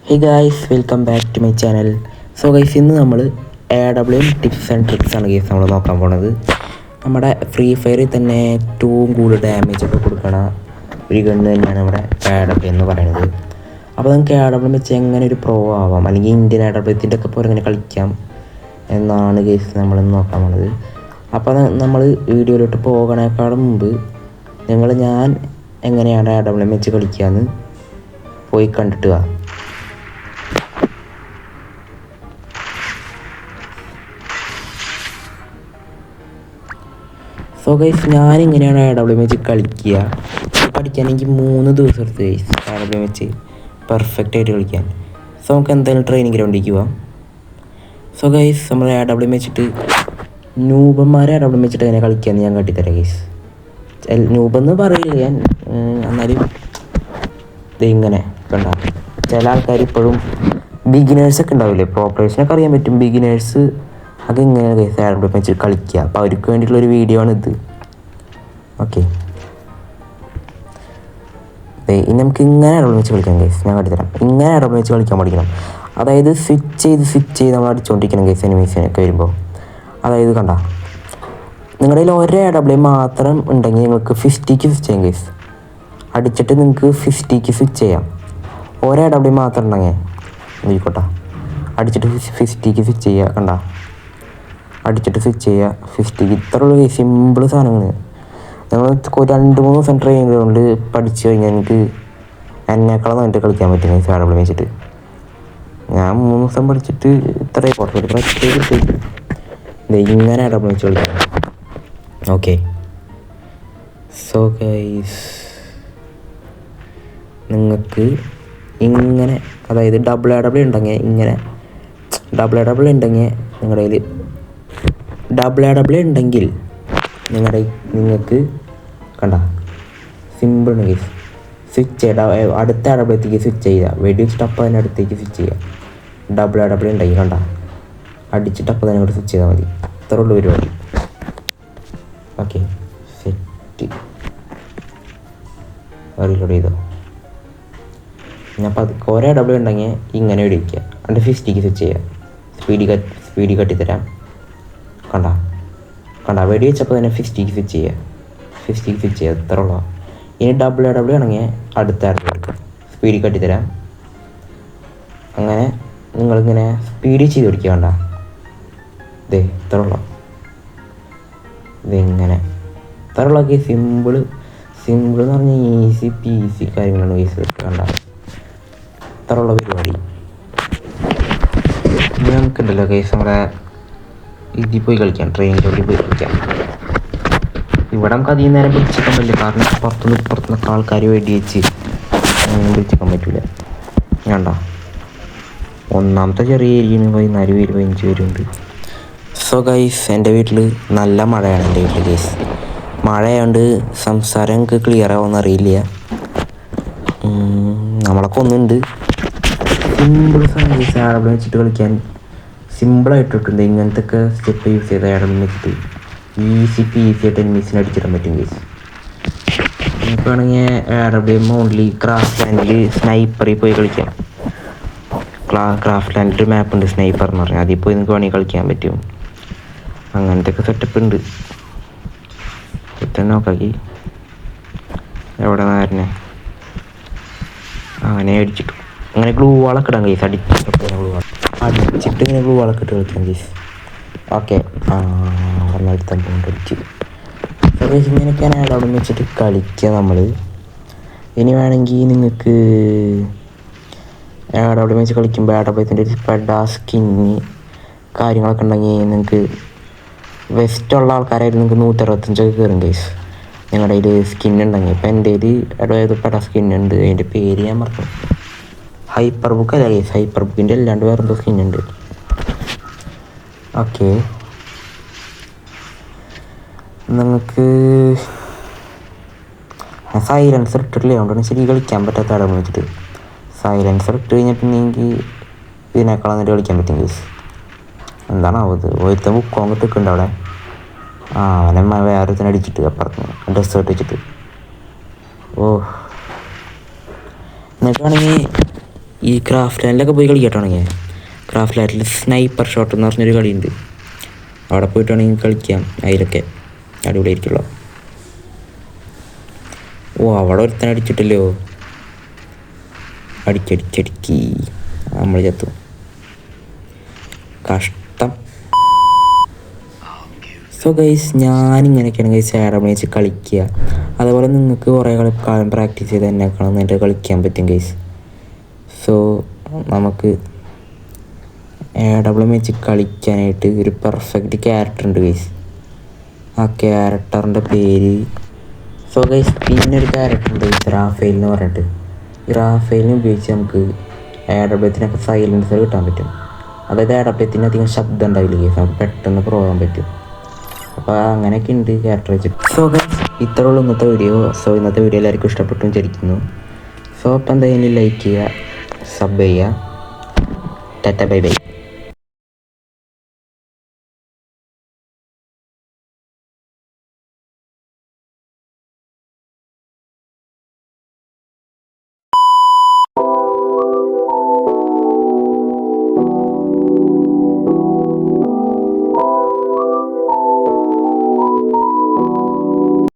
Hey guys, welcome back to my channel. So guys, ഇന്ന് നമ്മൾ AWM tips and tricks ആണ് guys നമ്മൾ നോക്കാൻ പോണത്. നമ്മുടെ ഫ്രീ ഫയറിൽ തന്നെ ഏറ്റവും കൂടുതൽ ഡാമേജ് ഒക്കെ കൊടുക്കണ ഒരു ഗണ്ണ് തന്നെയാണ് നമ്മുടെ AWM എന്ന് പറയുന്നത്. അപ്പോൾ നമുക്ക് AWM വെച്ച് എങ്ങനെ ഒരു പ്രോ ആവാം, അല്ലെങ്കിൽ ഇന്ത്യൻ AWMത്തിൻ്റെ ഒക്കെ പോലെ എങ്ങനെ കളിക്കാം എന്നാണ് ഗൈസ് നമ്മളിന്ന് നോക്കാൻ പോണത്. അപ്പോൾ നമ്മൾ വീഡിയോയിലോട്ട് പോകണേക്കാളും മുമ്പ് ഞാൻ എങ്ങനെയാണ് AWM വെച്ച് കളിക്കാമെന്ന് പോയി കണ്ടിട്ട് വാ. സോ ഗൈസ്, ഞാനിങ്ങനെയാണ് AWM വെച്ച് കളിക്കുക. പഠിക്കാൻ എനിക്ക് 3 ദിവസം എടുത്ത് ഗൈസ് AWM വെച്ച് പെർഫെക്റ്റ് ആയിട്ട് കളിക്കാൻ. സോ നമുക്ക് എന്തായാലും ട്രെയിനിങ് ഗ്രൗണ്ടിലേക്ക് പോവാം. സോ ഗൈസ്, നമ്മൾ AWM വെച്ചിട്ട് നൂബന്മാരെ AWM വെച്ചിട്ട് എങ്ങനെ കളിക്കാമെന്ന് ഞാൻ കാട്ടിത്തരാം ഗൈസ്. നൂബെന്ന് പറയില്ല ഞാൻ, എന്നാലും ഇങ്ങനെ കണ്ട ചില ആൾക്കാർ ഇപ്പോഴും ബിഗിനേഴ്സൊക്കെ ഉണ്ടാവില്ലേ, പ്രോ പ്ലേയേഴ്സിനൊക്കെ അറിയാൻ പറ്റും. ബിഗിനേഴ്സ് അത് ഇങ്ങനെയാണ് ഗൈസ് AWM വെച്ച് കളിക്കുക. അപ്പോൾ അവർക്ക് വേണ്ടിയിട്ടുള്ളൊരു വീഡിയോ ആണ് ഇത്. ഓക്കെ, ഇനി നമുക്ക് ഇങ്ങനെ AWM വെച്ച് കളിക്കാം ഗൈസ്. ഞാൻ കാട്ടിത്തരാം. ഇങ്ങനെ AWM വെച്ച് കളിക്കാൻ പഠിക്കണം. അതായത് സ്വിച്ച് ചെയ്ത് നമ്മൾ അടിച്ചുകൊണ്ടിരിക്കണം ഗൈസ് എനിമീസിനൊക്കെ വരുമ്പോൾ. അതായത് കണ്ട, നിങ്ങളുടെ കയ്യിൽ ഒരേ AWM മാത്രം ഉണ്ടെങ്കിൽ നിങ്ങൾക്ക് 50ക്ക് സ്വിച്ച് ചെയ്യാം ഗൈസ്. അടിച്ചിട്ട് നിങ്ങൾക്ക് 50ക്ക് സ്വിച്ച് ചെയ്യാം. ഒരേ AWM മാത്രം ഉണ്ടെങ്കിൽ നോക്കിക്കോട്ടെ, അടിച്ചിട്ട് 50ക്ക് സ്വിച്ച് ചെയ്യുക. കണ്ട, അടിച്ചിട്ട് സ്വിച്ച് ചെയ്യുക 50ക്ക്. ഇത്രയുള്ള സിമ്പിൾ സാധനങ്ങൾ. ഞങ്ങൾ 2-3 ദിവസം ട്രെയിനിങ് ഗ്രൗണ്ട് പഠിച്ചു കഴിഞ്ഞാൽ എനിക്ക് എന്നേക്കാളും നന്നായിട്ട് കളിക്കാൻ പറ്റും AWM വെച്ചിട്ട്. ഞാൻ 3 ദിവസം പഠിച്ചിട്ട് ഇത്രയും പുറത്തോട്ട് ഇങ്ങനെ AWM വെച്ച് കളിക്കാം. ഓക്കെ, സോ ഗൈസ്, നിങ്ങൾക്ക് ഇങ്ങനെ, അതായത് ഡബിൾ AWM ഉണ്ടെങ്കിൽ ഇങ്ങനെ നിങ്ങളുടെ കയ്യിൽ ഡബിൾ AWM ഉണ്ടെങ്കിൽ നിങ്ങൾക്ക് കണ്ട സിമ്പിൾ ഗൈസ്. സ്വിച്ച് ചെയ്യുക, അടുത്ത AWMത്തേക്ക് സ്വിച്ച് ചെയ്യുക. വെടി വെച്ചിട്ട് അപ്പം തന്നെ അടുത്തേക്ക് സ്വിച്ച് ചെയ്യുക. ഡബിൾ AWM ഉണ്ടെങ്കിൽ കണ്ട അടിച്ചിട്ട് അപ്പം തന്നെ അങ്ങോട്ട് സ്വിച്ച് ചെയ്താൽ മതി. ഇത്ര ഉള്ള പരിപാടി. ഓക്കെ, സെറ്റ് റീലോഡ് ചെയ്തോ. ഞാൻ ഒരേ AWM ഉണ്ടെങ്കിൽ ഇങ്ങനെ വെടിവെക്കുക, അതിൻ്റെ 50ക്ക് സ്വിച്ച് ചെയ്യുക. സ്പീഡ് കട്ടിത്തരാം. കണ്ട വെടി വെച്ചപ്പോൾ തന്നെ 50ക്ക് സ്വിച്ച് ചെയ്യുക. ഇത്ര ഉള്ളൂ. ഇനി ഡബിൾ AWM ആണെങ്കിൽ അടുത്ത AWM എടുക്കുക, സ്പീഡ് കട്ടിത്തരാം. അങ്ങനെ നിങ്ങളിങ്ങനെ സ്പീഡ് ചെയ്ത് പിടിക്കുക. കണ്ട ഇത്ര ഉള്ളൂ. ഇതിങ്ങനെ ഇത്ര ഉള്ളൊക്കെ സിമ്പിൾ എന്ന് പറഞ്ഞാൽ ഈസി കാര്യങ്ങളാണ് കേസ്. കണ്ട ഇത്ര ഉള്ള പരിപാടി. ഇനി നമുക്കുണ്ടല്ലോ കേസ് നമ്മുടെ ഇതിൽ പോയി കളിക്കാം, ട്രെയിനിൽ പോയി കളിക്കാം. ഇവിടെ നമുക്ക് അധികം നേരം പിടിച്ചിരിക്കാൻ പറ്റില്ല, കാരണം പുറത്തുനിന്നൊക്കെ ആൾക്കാർ വെടിവെച്ച് പിടിച്ചിരിക്കാൻ പറ്റില്ല. വേണ്ട, ഒന്നാമത്തെ ചെറിയ ഏരിയയിൽ 14 പേര് 15 പേരുണ്ട്. സോ ഗൈസ്, എൻ്റെ വീട്ടിൽ നല്ല മഴയാണ്. എൻ്റെ വീട്ടിൽ ഗൈസ് മഴയായതുകൊണ്ട് സംസാരം എനിക്ക് ക്ലിയർ ആവുമെന്ന് അറിയില്ല. നമ്മളൊക്കെ ഒന്നുണ്ട്. സിമ്പിൾ സാധനം ഗൈസ് AWM വെച്ചിട്ട് കളിക്കാൻ സിമ്പിളായിട്ടുണ്ട്. ഇങ്ങനത്തെ ഒക്കെ സ്റ്റെപ്പ് യൂസ് ചെയ്ത AWM വെച്ചിട്ട് ഈസി ആയിട്ട് എനിമീസിനെ അടിച്ചിടാൻ പറ്റും ഗൈസ്. നമുക്ക് വേണമെങ്കിൽ AWM ഓൺലി ക്രാഫ്റ്റ് ലാൻഡിൽ സ്നൈപ്പറിൽ പോയി കളിക്കാം. ക്രാഫ്റ്റ് ലാൻഡിൽ മാപ്പ് ഉണ്ട്, സ്നൈപ്പർ എന്ന് പറഞ്ഞാൽ. അതിൽ പോയി നിങ്ങൾക്ക് വേണമെങ്കിൽ കളിക്കാൻ പറ്റും. അങ്ങനത്തെ ഒക്കെ സെറ്റപ്പ് ഉണ്ട്. ഇത്ര നോക്കാക്കി എവിടെ നേരനെ അങ്ങനെ അടിച്ചിട്ടു. അങ്ങനെ ഗ്ലൂ വാളൊക്കെ ഇടാം ഗൈസ്. അടിച്ചിട്ട് ഇങ്ങനെ ഗ്ലൂ വാളൊക്കെ ഇട്ട് കളിക്കാം ഗൈസ്. ഓക്കെ, അടിച്ചു. ഇങ്ങനെയൊക്കെയാണ് AWM വെച്ചിട്ട് കളിക്കുക നമ്മൾ. ഇനി വേണമെങ്കിൽ നിങ്ങൾക്ക് AWM വെച്ച് കളിക്കുമ്പോൾ AWMത്തിൻ്റെ ഒരു പെഡ സ്കിന്ന് കാര്യങ്ങളൊക്കെ ഉണ്ടെങ്കിൽ നിങ്ങൾക്ക് വെസ്റ്റുള്ള ആൾക്കാരായിട്ട് നിങ്ങൾക്ക് 165 കയറും ഗൈസ്. ഞങ്ങളുടെ കയ്യിൽ സ്കിൻ ഉണ്ടെങ്കിൽ. ഇപ്പം എൻ്റെ കയ്യിൽ പെട സ്കിന്നുണ്ട്. അതിൻ്റെ പേര് ഞാൻ പറഞ്ഞു, ഹൈപ്പർ ബുക്ക് അല്ല ഗൈസ്. ഹൈപ്പർ ബുക്കിൻ്റെ അല്ലാണ്ട് വേറെന്തോ സ്കിന്നുണ്ട്. ഓക്കെ, നിങ്ങൾക്ക് സൈലൻസർ ഇട്ടിട്ടില്ല, അതുകൊണ്ടാണ് ശരി കളിക്കാൻ പറ്റാത്ത AWM വെച്ചിട്ട്. സൈലൻസർ ഇട്ട് കഴിഞ്ഞാൽ പിന്നെ എനിക്ക് ഇതിനേക്കാളും നന്നായിട്ട് കളിക്കാൻ പറ്റും ഗൈസ്. എന്താണാവത്, ഒരുത്ത ബുക്ക് അങ്ങോട്ട് നിൽക്കുന്നുണ്ട് അവിടെ. അവനെ വേറെ തന്നെ അടിച്ചിട്ട് അപ്പുറത്ത് ഡെസേർട്ട് വെച്ചിട്ട്. ഓ, നിനക്കാണെങ്കിൽ ഈ ക്രാഫ്റ്റ് ലാൻഡിലൊക്കെ പോയി കളിക്കട്ടാണെങ്കിൽ ക്രാഫ്റ്റ് ലാൻഡിൽ സ്നൈപ്പർ ഷോട്ട് എന്ന് പറഞ്ഞൊരു കളിയുണ്ട്. അവിടെ പോയിട്ടാണെങ്കിൽ കളിക്കാം. അതിലൊക്കെ അടിപൊളിയായിരിക്കുമല്ലോ. ഓ അവിടെ ഒരുത്തനെ അടിച്ചിട്ടില്ലോ. അടിക്കടിക്കടിക്ക് നമ്മൾ ചത്തു. കഷ്ടം. സോ ഗൈസ് ഞാനിങ്ങനെയൊക്കെയാണ് ഗൈസ് ആഡം വെച്ച് കളിക്കുക. അതേപോലെ നിങ്ങൾക്ക് കുറേ കാലം പ്രാക്ടീസ് ചെയ്ത് തന്നെ നന്നായിട്ട് കളിക്കാൻ പറ്റും ഗൈസ്. സോ നമുക്ക് ആഡം വെച്ച് കളിക്കാനായിട്ട് ഒരു പെർഫെക്റ്റ് ക്യാരക്ടർ ഉണ്ട് ഗൈസ്. ആ ക്യാരക്ടറിൻ്റെ പേര് സോ ഗൈസ് പിന്നെ ഒരു ക്യാരക്ടർ ഉണ്ട് ഗൈസ്, റാഫേൽ എന്ന് പറഞ്ഞിട്ട്. ഈ റാഫേലിനെ ഉപയോഗിച്ച് നമുക്ക് ആഡബ്ലത്തിനൊക്കെ സൈലൻസർ കിട്ടാൻ പറ്റും. അതായത് ആഡബ്ലത്തിന് അധികം ശബ്ദം ഉണ്ടാവില്ല ഗൈസ്, നമുക്ക് പെട്ടെന്ന് പോകാൻ പറ്റും. അപ്പോൾ അങ്ങനെയൊക്കെ ഉണ്ട് ക്യാരക്ടർ വെച്ചിട്ട്. സോ ഗൈസ് ഇത്രേ ഉള്ളൂ ഇന്നത്തെ വീഡിയോ. സോ ഇന്നത്തെ വീഡിയോ എല്ലാവർക്കും ഇഷ്ടപ്പെട്ടു വിചാരിക്കുന്നു. സോ അപ്പം എന്തായാലും ലൈക്ക് ചെയ്യുക, സബ് ചെയ്യുക. Tata bye bye.